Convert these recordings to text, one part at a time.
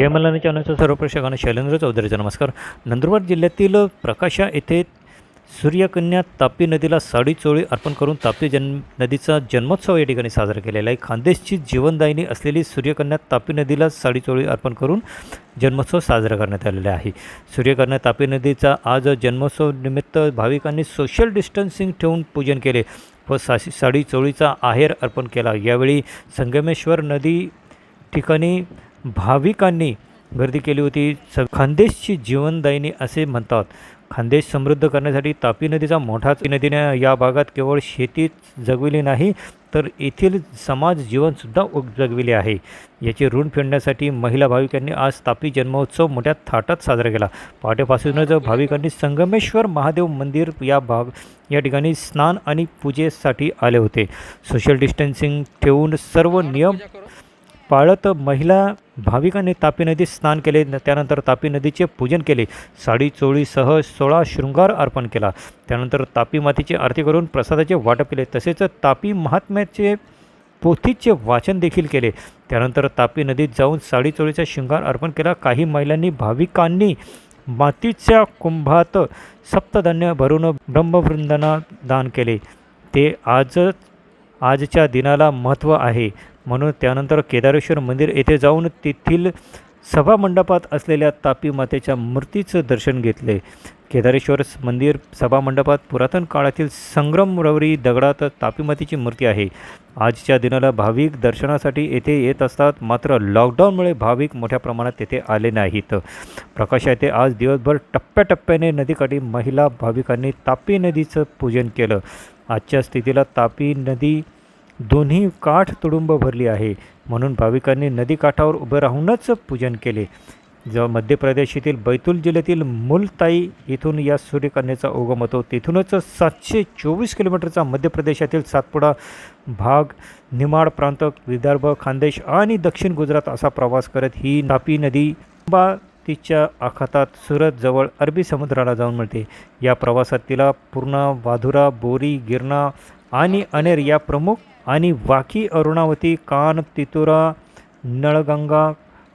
जय मल्हारी चॅनलच्या सर्व प्रेक्षकांना शैलेंद्र चौधरीचा नमस्कार. नंदुरबार जिल्ह्यातील प्रकाशा येथे सूर्यकन्या तापी नदीला साडी चोळी अर्पण करून तापी नदीचा जन्मोत्सव या ठिकाणी साजरा केलेला आहे. खानदेशची जीवनदायिनी असलेली सूर्यकन्या तापी नदीला साडी चोळी अर्पण करून जन्मोत्सव साजरा करण्यात आलेला आहे. सूर्यकन्या तापी नदीचा आज जन्मोत्सव निमित्त भाविकांनी सोशल डिस्टन्सिंग ठेवून पूजन केले व साडी चोळीचा आहेर अर्पण केला. यावेळी संगमेश्वर नदी ठिकाणी भाविकांनी गर्दी केली होती. खानदेशची जीवनदायिनी असे म्हणतात. खानदेश समृद्ध करण्यासाठी तापी नदीचा मोठाच नदीने या भागात केवळ शेतीच जगविली नाही तर येथील समाज जीवनसुद्धा जगविले आहे. याचे ऋण फेडण्यासाठी महिला भाविकांनी आज तापी जन्मोत्सव मोठ्या थाटात साजरा केला. पहाटेपासूनच भाविकांनी संगमेश्वर महादेव मंदिर या ठिकाणी स्नान आणि पूजेसाठी आले होते. सोशल डिस्टन्सिंग ठेवून सर्व नियम पाळत महिला भाविकांनी तापी नदीत स्नान केले. त्यानंतर तापी नदीचे पूजन केले. साडी चोळीसह 16 शृंगार अर्पण केला. त्यानंतर तापी मातेची आरती करून प्रसादाचे वाटप केले. तसेच तापी महात्म्याचे पोथीचे वाचन देखील केले. त्यानंतर तापी नदीत जाऊन साडी चोळीचा शृंगार अर्पण केला. काही महिलांनी भाविकांनी मातीच्या कुंभात सप्तधान्य भरून ब्रह्मवृंदांना दान केले. ते आजच्या दिनाला महत्त्व आहे म्हणून त्यानंतर केदारेश्वर मंदिर येथे जाऊन तेथील सभामंडपात असलेल्या तापी मातेच्या मूर्तीचं दर्शन घेतले. केदारेश्वर मंदिर सभामंडपात पुरातन काळातील संगमरवरी दगडात तापी मातेची मूर्ती आहे. आजच्या दिनाला भाविक दर्शनासाठी येथे येत असतात. मात्र लॉकडाऊनमुळे भाविक मोठ्या प्रमाणात तेथे आले नाहीत. प्रकाशा येथे आज दिवसभर टप्प्याटप्प्याने नदीकाठी महिला भाविकांनी तापी नदीचं पूजन केलं. आजच्या स्थितीला तापी नदी दोन्ही काठ तुडुंब भरली आहे म्हणून भाविकांनी नदीकाठावर उभे राहूनच पूजन केले. मध्य प्रदेशातील बैतूल जिल्ह्यातील मुलताई येथून या सूर्यकन्याचा उगम होतो. तेथूनच 724 किलोमीटरचा मध्य प्रदेशातील सातपुडा भाग, निमाड प्रांत, विदर्भ, खानदेश आणि दक्षिण गुजरात असा प्रवास करत ही तापी नदी तिच्या आखातात सुरतजवळ अरबी समुद्राला जाऊन मिळते. या प्रवासात तिला पूर्णा, वाधुरा, बोरी, गिरणा आणि अनेर या प्रमुख आणि वाकी, अरुणावती, कान, तितुरा, नळगंगा,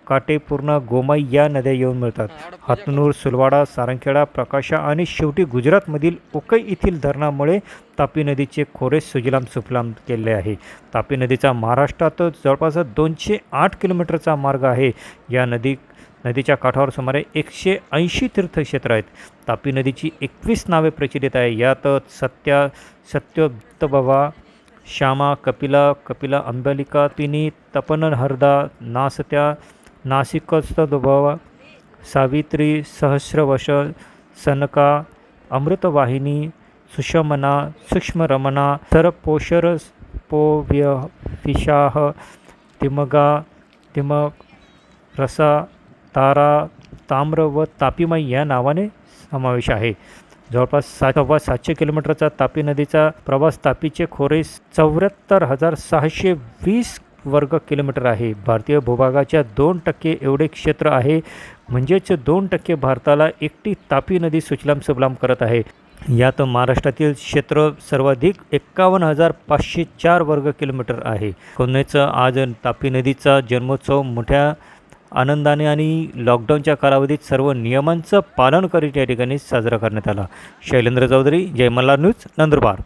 काटेपूर्णा, गोमाई या नद्या येऊन मिळतात. हातनूर, सुलवाडा, सारंगखेडा, प्रकाशा आणि शेवटी गुजरातमधील उकई येथील धरणामुळे तापी नदीचे खोरे सुजलाम सुफलाम केले आहे. तापी नदीचा महाराष्ट्रात जवळपास 208 किलोमीटरचा मार्ग आहे. या नदीच्या काठावर सुमारे 180 तीर्थक्षेत्र आहेत. तापी नदीची 21 नावे प्रचलित आहे. यात सत्योतबवा, श्यामा, कपिला, अंबलिका, तिनी, तपनहरदा, नासत्या, नासिकस्तुभवा, सावित्री, सहस्रवश, सनका, अमृतवाहिनी, सुषमना, सूक्ष्मरमणा, सरपोषर, पोव्यफिशाह, तिमक, रसा, तारा, ताम्र व तापीमाई या नावाने समावेश आहे. जवळपास 700 किलोमीटरचा तापी नदीचा प्रवास. तापीचे खोरे 74,620 वर्ग किलोमीटर आहे. भारतीय भूभागाच्या 2% एवढे क्षेत्र आहे. म्हणजेच 2% भारताला एकटी तापी नदी सुजलाम सुफलाम करत आहे. यात महाराष्ट्रातील क्षेत्र सर्वाधिक 51,504 वर्ग किलोमीटर आहे. आज तापी नदीचा जन्मोत्सव मोठ्या आनंदाने आणि लॉकडाऊनच्या कालावधीत सर्व नियमांचं पालन करीत या ठिकाणी साजरा करण्यात आला. शैलेंद्र चौधरी, जय मल्हार न्यूज, नंदुरबार.